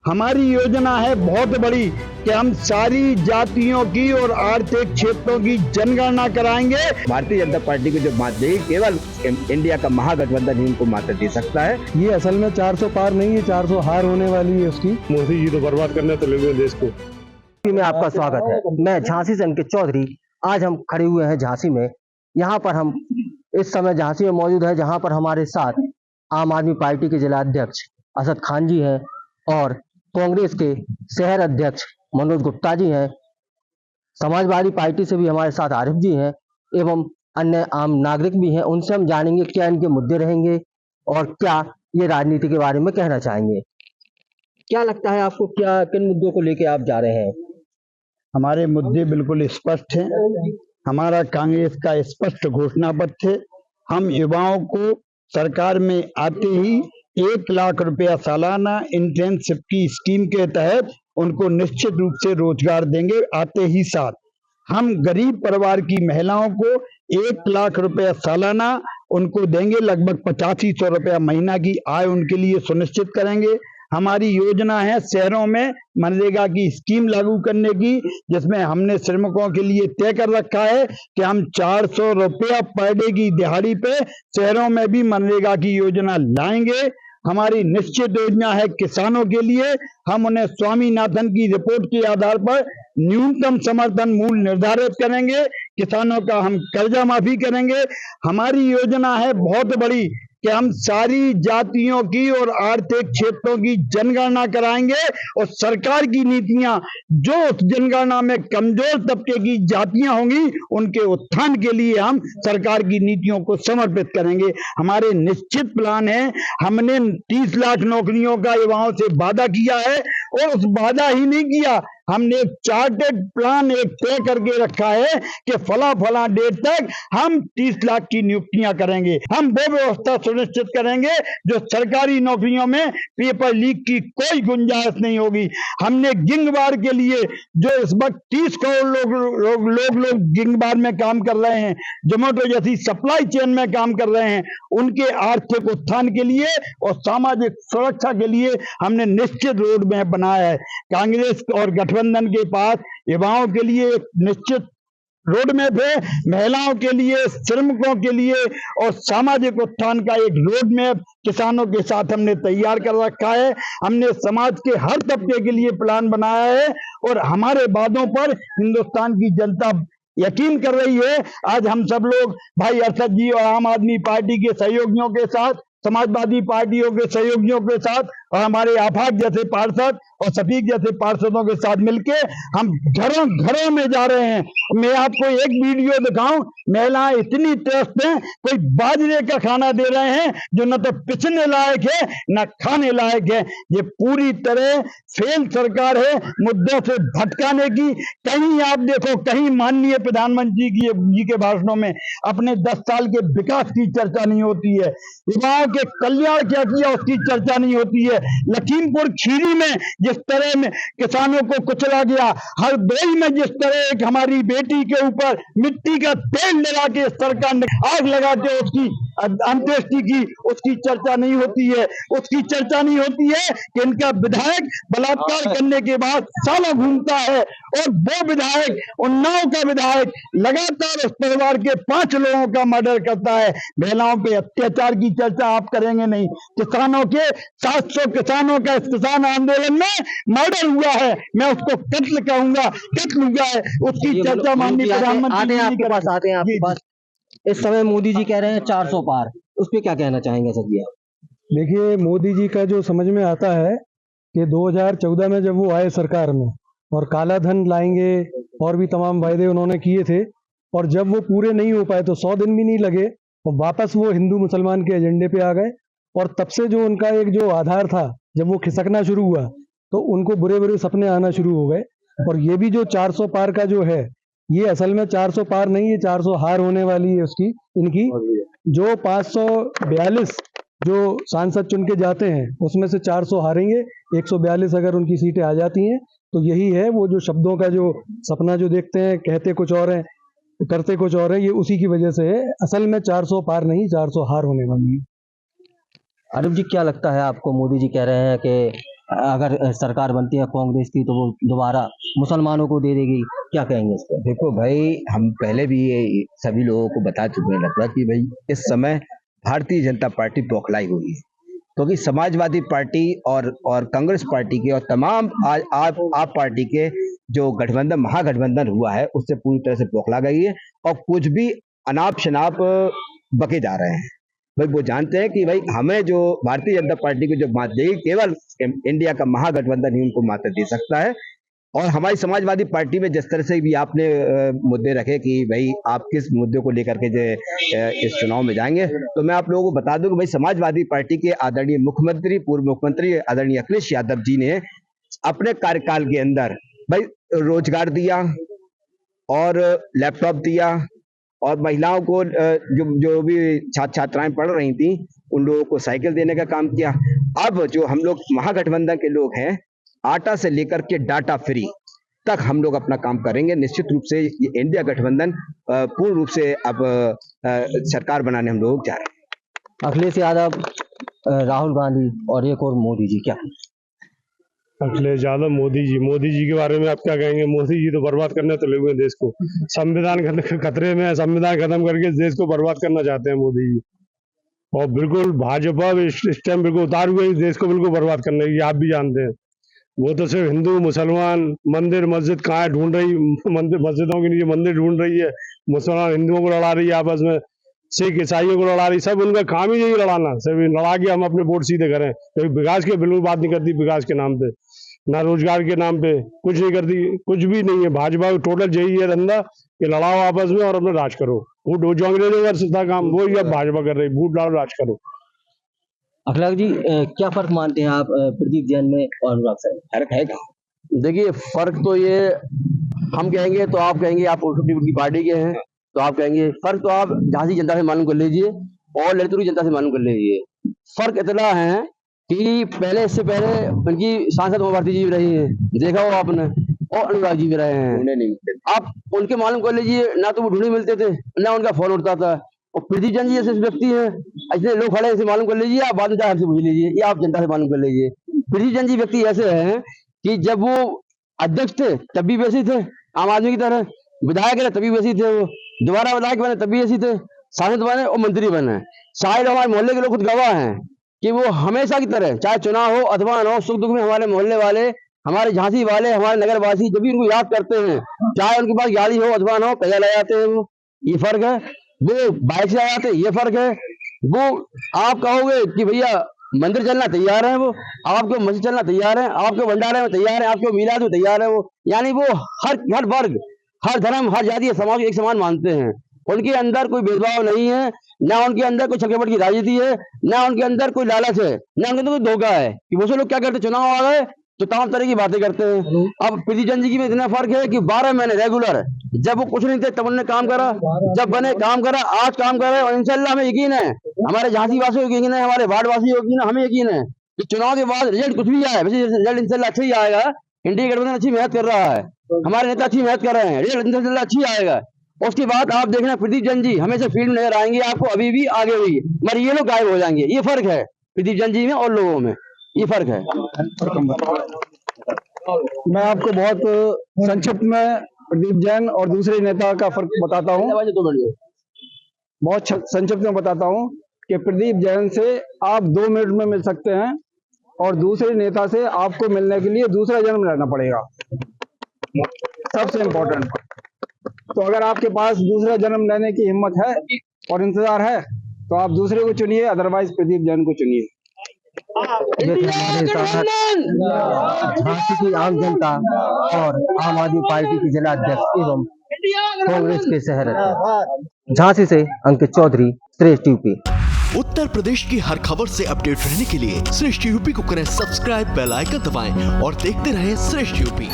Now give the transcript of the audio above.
हमारी योजना है बहुत बड़ी कि हम सारी जातियों की और आर्थिक क्षेत्रों की जनगणना कराएंगे। भारतीय जनता पार्टी को जो मात देगी केवल इंडिया का महागठबंधन ही उनको मात दे सकता है। ये असल में 400 पार नहीं है, 400 हार होने वाली है उसकी। मोदी जी तो बर्बाद करने चले हुए देश को। में आपका स्वागत है। मैं झांसी से अंकित चौधरी। आज हम खड़े हुए हैं झांसी में। यहाँ पर हम इस समय झांसी में मौजूद है, जहाँ पर हमारे साथ आम आदमी पार्टी के जिला अध्यक्ष असद खान जी हैं और कांग्रेस के शहर अध्यक्ष मनोज गुप्ता जी हैं। समाजवादी पार्टी से भी हमारे साथ आरिफ जी हैं एवं अन्य आम नागरिक भी हैं। उनसे हम जानेंगे क्या इनके मुद्दे रहेंगे और क्या ये राजनीति के बारे में कहना चाहेंगे। क्या लगता है आपको, क्या किन मुद्दों को लेकर आप जा रहे हैं? हमारे मुद्दे बिल्कुल स्पष्ट हैं। हमारा कांग्रेस का स्पष्ट घोषणा पत्र है। हम युवाओं को सरकार में आते ही 1 लाख रुपया सालाना इंटर्नशिप की स्कीम के तहत उनको निश्चित रूप से रोजगार देंगे। आते ही साथ हम गरीब परिवार की महिलाओं को 1 लाख रुपया सालाना उनको देंगे। लगभग 8500 रुपया महीना की आय उनके लिए सुनिश्चित करेंगे। हमारी योजना है शहरों में मनरेगा की स्कीम लागू करने की, जिसमें हमने श्रमिकों के लिए तय कर रखा है कि हम 400 रुपया पर डे की दिहाड़ी पे शहरों में भी मनरेगा की योजना लाएंगे। हमारी निश्चित योजना है किसानों के लिए। हम उन्हें स्वामीनाथन की रिपोर्ट के आधार पर न्यूनतम समर्थन मूल्य निर्धारित करेंगे। किसानों का हम कर्जा माफी करेंगे। हमारी योजना है बहुत बड़ी कि हम सारी जातियों की और आर्थिक क्षेत्रों की जनगणना कराएंगे और सरकार की नीतियां जो उस जनगणना में कमजोर तबके की जातियां होंगी उनके उत्थान के लिए हम सरकार की नीतियों को समर्पित करेंगे। हमारे निश्चित प्लान है। हमने 30 लाख नौकरियों का युवाओं से वादा किया है और उस वादा ही नहीं किया, हमने एक चार्टेड प्लान एक तय करके रखा है कि फला डेट तक हम 30 लाख की नियुक्तियां करेंगे। हम वो व्यवस्था सुनिश्चित करेंगे जो सरकारी नौकरियों में पेपर लीक की कोई गुंजाइश नहीं होगी। हमने गिंगबार के लिए जो इस वक्त 30 करोड़ लोग गिंगबार में काम कर रहे हैं, जोमेटो जैसी सप्लाई चेन में काम कर रहे हैं, उनके आर्थिक उत्थान के लिए और सामाजिक सुरक्षा के लिए हमने निश्चित रोड मैप बनाया है। कांग्रेस और गठबंधन के पास युवाओं के लिए एक निश्चित रोड मैप है, महिलाओं के लिए, श्रमिकों के लिए और सामाजिक उत्थान का एक रोड मैप किसानों के साथ हमने तैयार कर रखा है। हमने समाज के हर तबके के लिए प्लान बनाया है और हमारे वादों पर हिंदुस्तान की जनता यकीन कर रही है। आज हम सब लोग भाई अरशद जी और आम आदमी पार्टी के सहयोगियों के साथ, समाजवादी पार्टियों के सहयोगियों के साथ और हमारे आफाक जैसे पार्षद और शफीक जैसे पार्षदों के साथ मिलके हम घरों घरों में जा रहे हैं। मैं आपको एक वीडियो दिखाऊं, महिलाएं इतनी त्रस्त हैं, कोई बाजरे का खाना दे रहे हैं जो न तो पिसने लायक है न खाने लायक है। ये पूरी तरह फेल सरकार है मुद्दों से भटकाने की। कहीं आप देखो, कहीं माननीय प्रधानमंत्री जी के भाषणों में अपने 10 साल के विकास की चर्चा नहीं होती है, युवाओं के कल्याण क्या किया उसकी चर्चा नहीं होती है। लखीमपुर खीरी में जिस तरह में किसानों को कुचला गया, हरदोई में जिस तरह एक हमारी बेटी के ऊपर मिट्टी का तेल लगा के सरकार ने आग लगा के उसकी अंत्येष्टि की, उसकी चर्चा नहीं होती है। उसकी चर्चा नहीं होती है कि इनका विधायक बलात्कार करने के बाद सालों घूमता है और वो विधायक, उन्नाव का विधायक लगातार उस परिवार के 5 लोगों का मर्डर करता है। महिलाओं पे अत्याचार की चर्चा आप करेंगे नहीं। किसानों के 700 किसानों का इस किसान आंदोलन में मर्डर हुआ है, मैं उसको कत्ल कहूंगा, कत्ल हुआ है, उसकी चर्चा माननीय प्रधानमंत्री आपके पास आते हैं आपके पास। इस समय मोदी जी कह रहे हैं 400 पार, उस पर क्या कहना चाहेंगे सर जी? देखिए, मोदी जी का जो समझ में आता है कि 2014 में जब वो आए सरकार में और काला धन लाएंगे और भी तमाम वायदे उन्होंने किए थे, और जब वो पूरे नहीं हो पाए तो 100 दिन भी नहीं लगे और वापस वो हिंदू मुसलमान के एजेंडे पे आ गए। और तब से जो उनका एक जो आधार था, जब वो खिसकना शुरू हुआ तो उनको बुरे बुरे सपने आना शुरू हो गए। और ये भी जो 400 पार का जो है, ये असल में 400 पार नहीं है, 400 हार होने वाली है उसकी इनकी। जो 542 जो सांसद चुन के जाते हैं उसमें से 400 हारेंगे, 142 अगर उनकी सीटें आ जाती हैं तो यही है वो जो शब्दों का जो सपना जो देखते हैं, कहते कुछ और है करते कुछ और है, ये उसी की वजह से है। असल में 400 पार नहीं, 400 हार होने वाली है। आरिफ जी, क्या लगता है आपको? मोदी जी कह रहे हैं कि अगर सरकार बनती है कांग्रेस की तो वो दोबारा मुसलमानों को दे देगी, क्या कहेंगे इस पर? देखो भाई, हम पहले भी ये सभी लोगों को बता चुके हैं लगता है कि भाई इस समय भारतीय जनता पार्टी बौखलाई हुई है, क्योंकि समाजवादी पार्टी और कांग्रेस पार्टी के और तमाम आज आप पार्टी के जो गठबंधन महागठबंधन हुआ है उससे पूरी तरह से बौखला गई है और कुछ भी अनाप शनाप बके जा रहे हैं। भाई वो जानते हैं कि भाई हमें जो भारतीय जनता पार्टी को जो मात देगी केवल इंडिया का महागठबंधन ही उनको मात दे सकता है। और हमारी समाजवादी पार्टी में जिस तरह से भी आपने मुद्दे रखे कि भाई आप किस मुद्दे को लेकर के जो इस चुनाव में जाएंगे, तो मैं आप लोगों को बता दूं कि भाई समाजवादी पार्टी के आदरणीय मुख्यमंत्री पूर्व मुख्यमंत्री आदरणीय अखिलेश यादव जी ने अपने कार्यकाल के अंदर भाई रोजगार दिया और लैपटॉप दिया और महिलाओं को जो भी छात्राएं पढ़ रही थी उन लोगों को साइकिल देने का काम किया। अब जो हम लोग महागठबंधन के लोग हैं, आटा से लेकर के डाटा फ्री तक हम लोग अपना काम करेंगे। निश्चित रूप से ये इंडिया गठबंधन पूर्ण रूप से अब सरकार बनाने हम लोग जा रहे हैं। अखिलेश यादव, राहुल गांधी और एक और मोदी जी, क्या? अखिलेश यादव, मोदी जी के बारे में आप क्या कहेंगे? मोदी जी तो बर्बाद करने तो लगे हुए देश को, संविधान खतरे में है, संविधान खत्म करके देश को बर्बाद करना चाहते हैं मोदी जी। और बिल्कुल भाजपा इस टाइम बिल्कुल उतार हुए देश को बिल्कुल बर्बाद करने की, आप भी जानते हैं। वो तो सिर्फ हिंदू मुसलमान मंदिर मस्जिद कहाँ ढूंढ रही, मस्जिदों के नीचे मंदिर ढूंढ रही है, मुसलमान हिंदुओं को लड़ा रही है आपस में, सिख ईसाइयों को लड़ा रही, सब उनका काम ही यही लड़ाना, सब लड़ा के हम अपने वोट सीधे करें। तो विकास के बिल्कुल बात नहीं करती, विकास के नाम पे ना रोजगार के नाम पे कुछ नहीं करती, कुछ भी नहीं है। भाजपा टोटल यही है धंधा कि लड़ाओ आपस में और अपना राज करो। वो जो अंग्रेजों का था काम वही अब भाजपा कर रही, वोट डालो राज करो। अखिलेश जी, क्या फर्क मानते हैं आप प्रदीप जैन में और अनुराग सर? फर्क है कहाँ? देखिए फर्क तो ये हम कहेंगे तो आप कहेंगे, आप उनकी पार्टी के हैं तो आप कहेंगे फर्क तो आप झांसी जनता से मालूम कर लीजिए और ललितपुर जनता से मालूम कर लीजिए। फर्क इतना है कि पहले इससे पहले उनकी सांसद उमा भारती जी भी रही है, देखा हो आपने, और अनुराग जी भी रहे हैं। उन्हें नहीं मिलते, आप उनके मालूम कर लीजिए, ना तो वो ढूंढे मिलते थे ना उनका फोन उठता था। और प्रदीप जैन जी जैसे व्यक्ति है, ऐसे लोग खड़े ऐसे मालूम कर लीजिए, आप बाद में हमसे पूछ लीजिए या आप जनता से मालूम कर लीजिए। प्रदीप जैन जी व्यक्ति ऐसे हैं कि जब वो अध्यक्ष थे तब भी वैसे थे, आम आदमी की तरह, विधायक रहे तभी वैसे थे, वो दोबारा विधायक बने तभी ऐसे थे, सांसद बने और मंत्री बने। शायद हमारे मोहल्ले के लोग खुद गवाह हैं कि वो हमेशा की तरह चाहे चुनाव हो अथवा न हो, सुख दुख में हमारे मोहल्ले वाले, हमारे झांसी वाले, हमारे नगरवासी जब भी उनको याद करते हैं, चाहे उनके पास गाड़ी हो अथवा न हो, पैदल आ जाते हैं। वो ये फर्क है। वो बाइक से आ जाते, ये फर्क है। वो आप कहोगे कि भैया मंदिर चलना तैयार है, वो आपको मस्जिद चलना तैयार है, आपके भंडारे में तैयार है, आपके मीलाद में तैयार है। वो यानी वो हर वर्ग, हर धर्म, हर जाति, समाज को एक समान मानते हैं। उनके अंदर कोई भेदभाव नहीं है, ना उनके अंदर कोई छक्के की राजनीति है, ना उनके अंदर कोई लालच है, ना उनके अंदर कोई धोखा है कि वो लोग क्या करते, चुनाव आ गए तो तमाम तरह की बातें करते हैं। अब प्रदीप जैन जी में इतना फर्क है कि 12 महीने रेगुलर, जब वो कुछ नहीं थे तब उन्होंने काम करा, जब बने काम करा, आज काम कर रहे हैं। और इंशाल्लाह हमें यकीन है, हमारे झांसी वासियों को यकीन है, हमारे वार्ड वासियों को यकीन है, हमें यकीन है कि चुनाव के बाद रिजल्ट कुछ भी आए, वैसे रिजल्ट इंशाल्लाह अच्छा ही आएगा। इंडिया गठबंधन अच्छी मेहनत कर रहा है, हमारे नेता अच्छी मेहनत कर रहे हैं, रिजल्ट इंशाल्लाह अच्छी आएगा। उसके बाद आप देखना प्रदीप जैन जी हमेशा फील्ड में नजर आएंगे आपको, अभी भी आगे भी, मगर ये लोग गायब हो जाएंगे। ये फर्क है प्रदीप जैन जी में और लोगों में, ये फर्क है। मैं आपको बहुत संक्षिप्त में प्रदीप जैन और दूसरे नेता का फर्क बताता हूँ। बहुत संक्षिप्त में बताता हूँ कि प्रदीप जैन से आप 2 मिनट में मिल सकते हैं और दूसरे नेता से आपको मिलने के लिए दूसरा जन्म लेना पड़ेगा, सबसे इम्पोर्टेंट। तो अगर आपके पास दूसरा जन्म लेने की हिम्मत है और इंतजार है तो आप दूसरे को चुनिए, अदरवाइज प्रदीप जैन को चुनिए। झांसी की आम जनता और आम आदमी पार्टी के जिला अध्यक्ष एवं कांग्रेस के शहर अध्यक्ष, झांसी से अंकित चौधरी, श्रेष्ठ यूपी। उत्तर प्रदेश की हर खबर से अपडेट रहने के लिए श्रेष्ठ यूपी को करें सब्सक्राइब, बेल आइकन दबाएं और देखते रहें श्रेष्ठ यूपी।